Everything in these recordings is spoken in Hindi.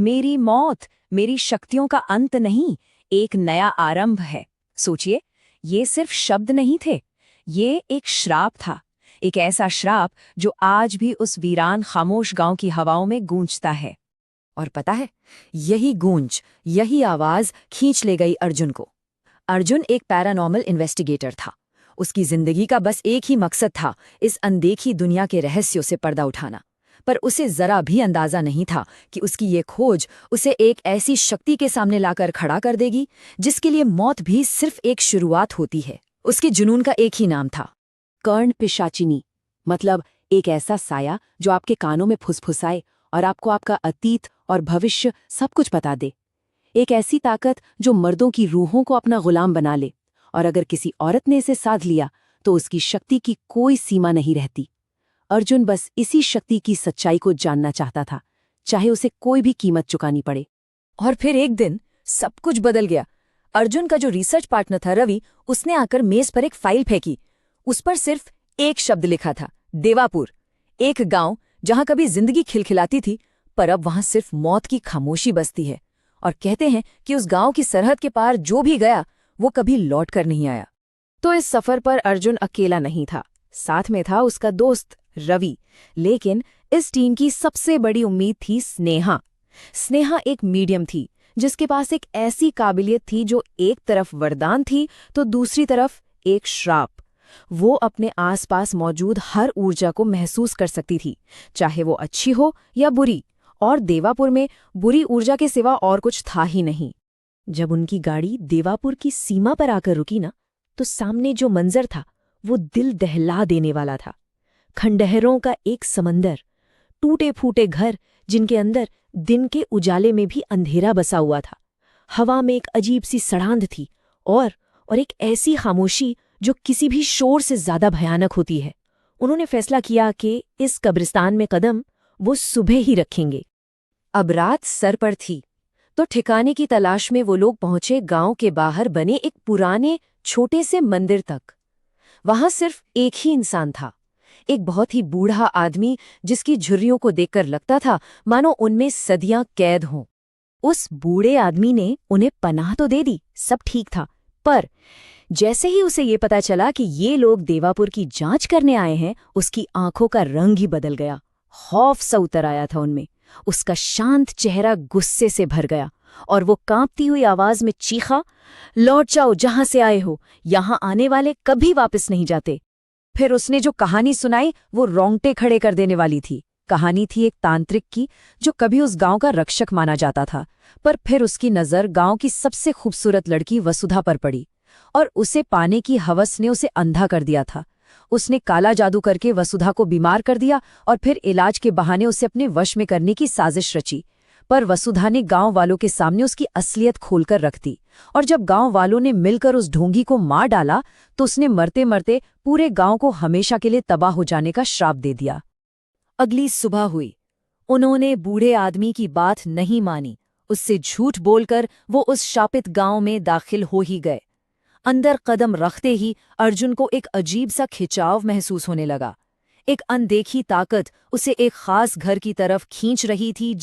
मेरी मौत मेरी शक्तियों का अंत नहीं, एक नया आरंभ है। सोचिए, ये सिर्फ शब्द नहीं थे, ये एक श्राप था। एक ऐसा श्राप जो आज भी उस वीरान खामोश गांव की हवाओं में गूंजता है। और पता है, यही गूंज, यही आवाज खींच ले गई अर्जुन को। अर्जुन एक पैरानॉर्मल इन्वेस्टिगेटर था। उसकी जिंदगी का बस एक ही मकसद था, इस अनदेखी दुनिया के रहस्यों से पर्दा उठाना। पर उसे जरा भी अंदाजा नहीं था कि उसकी ये खोज उसे एक ऐसी शक्ति के सामने लाकर खड़ा कर देगी जिसके लिए मौत भी सिर्फ एक शुरुआत होती है। उसके जुनून का एक ही नाम था, कर्ण पिशाचिनी। मतलब एक ऐसा साया जो आपके कानों में फुसफुसाए और आपको आपका अतीत और भविष्य सब कुछ बता दे। एक ऐसी ताकत जो मर्दों की रूहों को अपना गुलाम बना ले, और अगर किसी औरत ने इसे साध लिया तो उसकी शक्ति की कोई सीमा नहीं रहती। अर्जुन बस इसी शक्ति की सच्चाई को जानना चाहता था, चाहे उसे कोई भी कीमत चुकानी पड़े। और फिर एक दिन सब कुछ बदल गया। अर्जुन का जो रिसर्च पार्टनर था रवि, उसने आकर मेज पर एक फाइल फेंकी। उस पर सिर्फ एक शब्द लिखा था, देवापुर। एक गांव जहां कभी जिंदगी खिलखिलाती थी, पर अब वहां सिर्फ मौत की खामोशी बसती है। और कहते हैं कि उस गांव की सरहद के पार जो भी गया वो कभी लौट कर नहीं आया। तो इस सफर पर अर्जुन अकेला नहीं था, साथ में था उसका दोस्त रवि। लेकिन इस टीम की सबसे बड़ी उम्मीद थी स्नेहा। स्नेहा एक मीडियम थी जिसके पास एक ऐसी काबिलियत थी जो एक तरफ वरदान थी तो दूसरी तरफ एक श्राप। वो अपने आसपास मौजूद हर ऊर्जा को महसूस कर सकती थी, चाहे वो अच्छी हो या बुरी। और देवापुर में बुरी ऊर्जा के सिवा और कुछ था ही नहीं। जब उनकी गाड़ी देवापुर की सीमा पर आकर रुकी ना, तो सामने जो मंजर था वो दिल दहला देने वाला था। खंडहरों का एक समंदर, टूटे फूटे घर जिनके अंदर दिन के उजाले में भी अंधेरा बसा हुआ था। हवा में एक अजीब सी सड़ांध थी और एक ऐसी खामोशी जो किसी भी शोर से ज्यादा भयानक होती है। उन्होंने फैसला किया कि इस कब्रिस्तान में कदम वो सुबह ही रखेंगे। अब रात सर पर थी तो ठिकाने की तलाश में वो लोग पहुंचे गांव के बाहर बने एक पुराने छोटे से मंदिर तक। वहां सिर्फ एक ही इंसान था, एक बहुत ही बूढ़ा आदमी जिसकी झुर्रियों को देखकर लगता था मानो उनमें सदियां कैद हों। उस बूढ़े आदमी ने उन्हें पनाह तो दे दी, सब ठीक था। पर जैसे ही उसे ये पता चला कि ये लोग देवापुर की जांच करने आए हैं, उसकी आंखों का रंग ही बदल गया। खौफ सा उतर आया था उनमें। उसका शांत चेहरा गुस्से से भर गया और वो कांपती हुई आवाज में चीखा, लौट जाओ जहां से आए हो, यहां आने वाले कभी वापस नहीं जाते। फिर उसने जो कहानी सुनाई वो रोंगटे खड़े कर देने वाली थी। कहानी थी एक तांत्रिक की जो कभी उस गांव का रक्षक माना जाता था, पर फिर उसकी नजर गांव की सबसे खूबसूरत लड़की वसुधा पर पड़ी और उसे पाने की हवस ने उसे अंधा कर दिया था। उसने काला जादू करके वसुधा को बीमार कर दिया और फिर इलाज के बहाने उसे अपने वश में करने की साजिश रची। पर वसुधा ने गांव वालों के सामने उसकी असलियत खोलकर रख दी, और जब गांव वालों ने मिलकर उस ढोंगी को मार डाला तो उसने मरते मरते पूरे गांव को हमेशा के लिए तबाह हो जाने का श्राप दे दिया। अगली सुबह हुई। उन्होंने बूढ़े आदमी की बात नहीं मानी। उससे झूठ बोलकर वो उस शापित गांव में दाखिल हो ही गए। अंदर कदम रखते ही अर्जुन को एक अजीब सा खिंचाव महसूस होने लगा। एक अनदेखी ताकत उसे एक खास घर की तरफ खींच रही थी,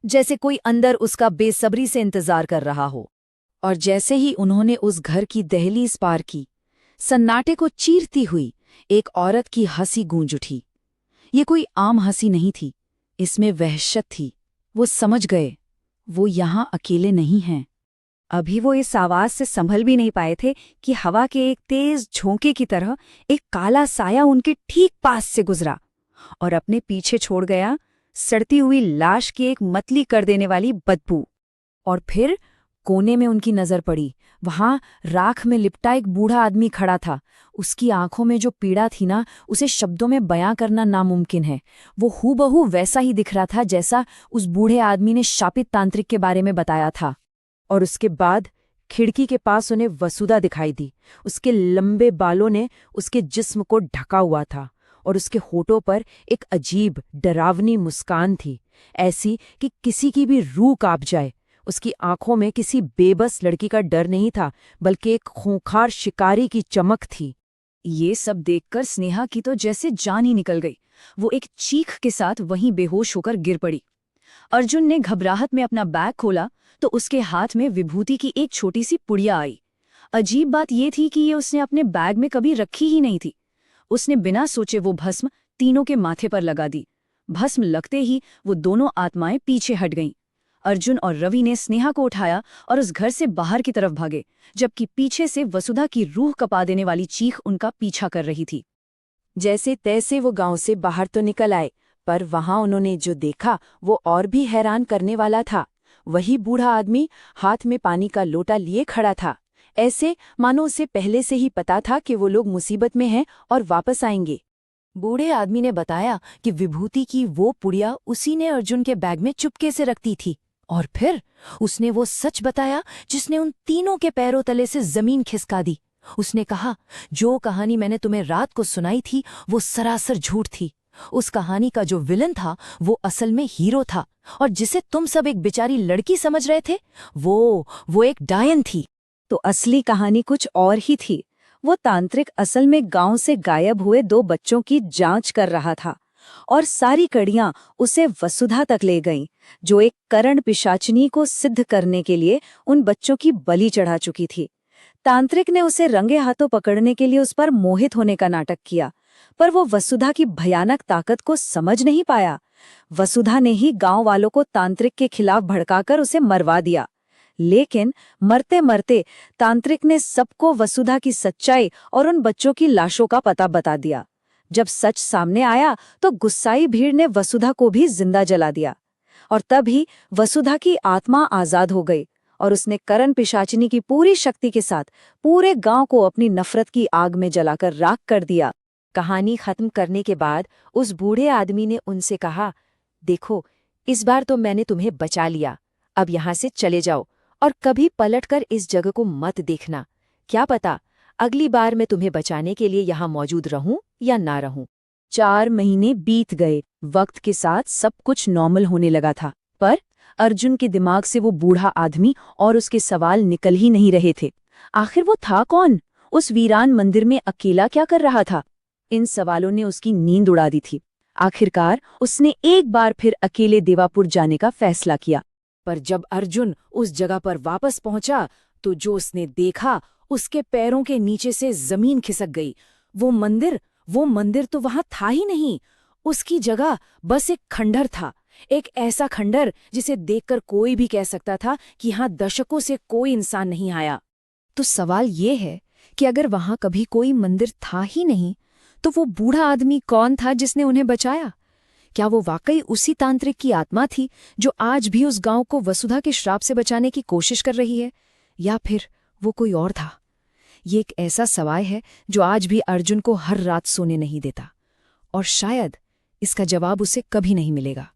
जैसे कोई अंदर उसका बेसब्री से इंतजार कर रहा हो। और जैसे ही उन्होंने उस घर की दहलीज पार की, सन्नाटे को चीरती हुई एक औरत की हंसी गूंज उठी। ये कोई आम हंसी नहीं थी, इसमें वहशत थी। वो समझ गए, वो यहां अकेले नहीं हैं। अभी वो इस आवाज से संभल भी नहीं पाए थे कि हवा के एक तेज झोंके की तरह एक काला साया उनके ठीक पास से गुजरा और अपने पीछे छोड़ गया सड़ती हुई लाश की एक मतली कर देने वाली बदबू। और फिर कोने में उनकी नजर पड़ी। वहां राख में लिपटा एक बूढ़ा आदमी खड़ा था। उसकी आंखों में जो पीड़ा थी ना, उसे शब्दों में बयां करना नामुमकिन है। वो हूबहू वैसा ही दिख रहा था जैसा उस बूढ़े आदमी ने शापित तांत्रिक के बारे में बताया था। और उसके बाद खिड़की के पास उन्हें वसुधा दिखाई दी। उसके लंबे बालों ने उसके जिस्म को ढका हुआ था और उसके होठों पर एक अजीब डरावनी मुस्कान थी, ऐसी कि किसी की भी रूह कांप जाए। उसकी आंखों में किसी बेबस लड़की का डर नहीं था, बल्कि एक खूंखार शिकारी की चमक थी। ये सब देखकर स्नेहा की तो जैसे जान ही निकल गई। वो एक चीख के साथ वहीं बेहोश होकर गिर पड़ी। अर्जुन ने घबराहट में अपना बैग खोला तो उसके हाथ में विभूति की एक छोटी सी पुड़िया आई। अजीब बात ये थी कि ये उसने अपने बैग में कभी रखी ही नहीं थी। उसने बिना सोचे वो भस्म तीनों के माथे पर लगा दी। भस्म लगते ही वो दोनों आत्माएं पीछे हट गईं। अर्जुन और रवि ने स्नेहा को उठाया और उस घर से बाहर की तरफ भागे, जबकि पीछे से वसुधा की रूह कपा देने वाली चीख उनका पीछा कर रही थी। जैसे तैसे वो गांव से बाहर तो निकल आए, पर वहां उन्होंने जो देखा वो और भी हैरान करने वाला था। वही बूढ़ा आदमी हाथ में पानी का लोटा लिए खड़ा था, ऐसे मानो उसे पहले से ही पता था कि वो लोग मुसीबत में हैं और वापस आएंगे। बूढ़े आदमी ने बताया कि विभूति की वो पुड़िया उसी ने अर्जुन के बैग में चुपके से रखती थी, और फिर उसने वो सच बताया जिसने उन तीनों के पैरों तले से जमीन खिसका दी। उसने कहा, जो कहानी मैंने तुम्हें रात को सुनाई थी वो सरासर झूठ थी। उस कहानी का जो विलन था वो असल में हीरो था, और जिसे तुम सब एक बेचारी लड़की समझ रहे थे वो एक डायन थी। तो असली कहानी कुछ और ही थी। वो तांत्रिक असल में गांव से गायब हुए 2 बच्चों की जांच कर रहा था, और सारी कड़ियां उसे वसुधा तक ले गईं, जो एक करण पिशाचिनी को सिद्ध करने के लिए उन बच्चों की बलि चढ़ा चुकी थी। तांत्रिक ने उसे रंगे हाथों पकड़ने के लिए उस पर मोहित होने का नाटक किया, पर वो वसुधा की भयानक ताकत को समझ नहीं पाया। वसुधा ने ही गांव वालों को तांत्रिक के खिलाफ भड़काकर उसे मरवा दिया। लेकिन मरते मरते तांत्रिक ने सबको वसुधा की सच्चाई और उन बच्चों की लाशों का पता बता दिया। जब सच सामने आया तो गुस्साई भीड़ ने वसुधा को भी जिंदा जला दिया, और तभी वसुधा की आत्मा आजाद हो गई और उसने करण पिशाचिनी की पूरी शक्ति के साथ पूरे गांव को अपनी नफरत की आग में जलाकर राख कर दिया। कहानी खत्म करने के बाद उस बूढ़े आदमी ने उनसे कहा, देखो, इस बार तो मैंने तुम्हें बचा लिया, अब यहाँ से चले जाओ और कभी पलटकर इस जगह को मत देखना। क्या पता अगली बार मैं तुम्हें बचाने के लिए यहाँ मौजूद रहूं या ना रहूं। 4 महीने बीत गए। वक्त के साथ सब कुछ नॉर्मल होने लगा था, पर अर्जुन के दिमाग से वो बूढ़ा आदमी और उसके सवाल निकल ही नहीं रहे थे। आखिर वो था कौन? उस वीरान मंदिर में अकेला क्या कर रहा था? इन सवालों ने उसकी नींद उड़ा दी थी। आखिरकार उसने एक बार फिर अकेले देवापुर जाने का फैसला किया। पर जब अर्जुन उस जगह पर वापस पहुंचा तो जो उसने देखा, उसके पैरों के नीचे से जमीन खिसक गई। वो मंदिर तो वहां था ही नहीं। उसकी जगह बस एक खंडर था, एक ऐसा खंडर जिसे देखकर कोई भी कह सकता था कि यहाँ दशकों से कोई इंसान नहीं आया। तो सवाल ये है कि अगर वहां कभी कोई मंदिर था ही नहीं, तो वो बूढ़ा आदमी कौन था जिसने उन्हें बचाया? क्या वो वाकई उसी तांत्रिक की आत्मा थी जो आज भी उस गांव को वसुधा के श्राप से बचाने की कोशिश कर रही है, या फिर वो कोई और था? ये एक ऐसा सवाल है जो आज भी अर्जुन को हर रात सोने नहीं देता, और शायद इसका जवाब उसे कभी नहीं मिलेगा।